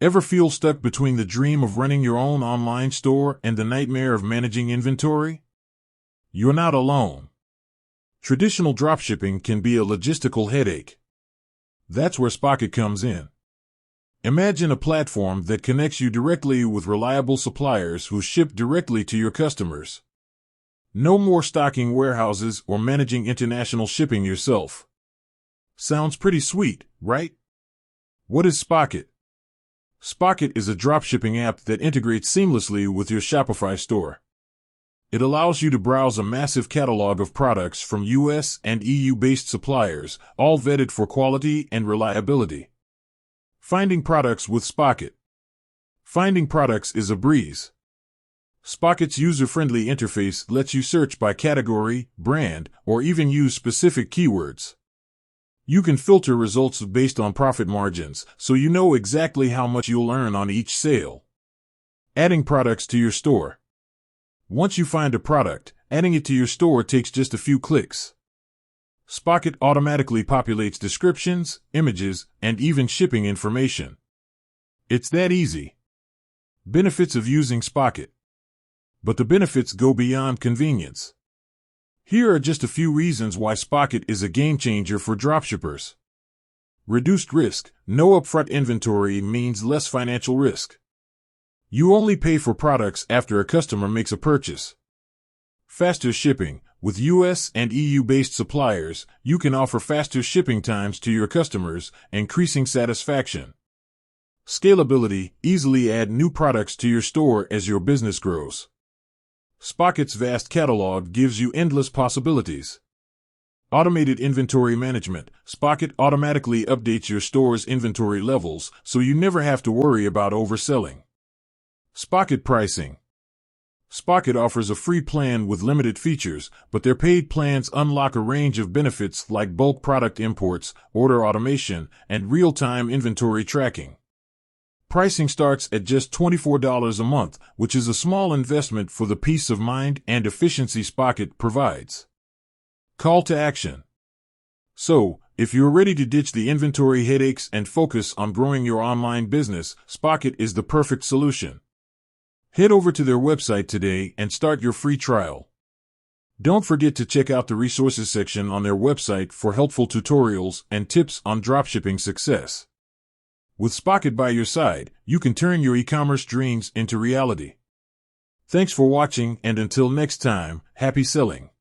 Ever feel stuck between the dream of running your own online store and the nightmare of managing inventory? You're not alone. Traditional dropshipping can be a logistical headache. That's where Spocket comes in. Imagine a platform that connects you directly with reliable suppliers who ship directly to your customers. No more stocking warehouses or managing international shipping yourself. Sounds pretty sweet, right? What is Spocket? Spocket is a dropshipping app that integrates seamlessly with your Shopify store. It allows you to browse a massive catalog of products from US and EU-based suppliers, all vetted for quality and reliability. Finding products with Spocket. Finding products is a breeze. Spocket's user-friendly interface lets you search by category, brand, or even use specific keywords. You can filter results based on profit margins, so you know exactly how much you'll earn on each sale. Adding products to your store. Once you find a product, adding it to your store takes just a few clicks. Spocket automatically populates descriptions, images, and even shipping information. It's that easy. Benefits of using Spocket. But the benefits go beyond convenience. Here are just a few reasons why Spocket is a game changer for dropshippers. Reduced risk. No upfront inventory means less financial risk. You only pay for products after a customer makes a purchase. Faster shipping. With US and EU-based suppliers, you can offer faster shipping times to your customers, increasing satisfaction. Scalability. Easily add new products to your store as your business grows. Spocket's vast catalog gives you endless possibilities. Automated inventory management. Spocket automatically updates your store's inventory levels, so you never have to worry about overselling. Spocket pricing. Spocket offers a free plan with limited features, but their paid plans unlock a range of benefits like bulk product imports, order automation, and real-time inventory tracking. Pricing starts at just $24 a month, which is a small investment for the peace of mind and efficiency Spocket provides. Call to action. So, if you're ready to ditch the inventory headaches and focus on growing your online business, Spocket is the perfect solution. Head over to their website today and start your free trial. Don't forget to check out the resources section on their website for helpful tutorials and tips on dropshipping success. With Spocket by your side, you can turn your e-commerce dreams into reality. Thanks for watching, and until next time, happy selling.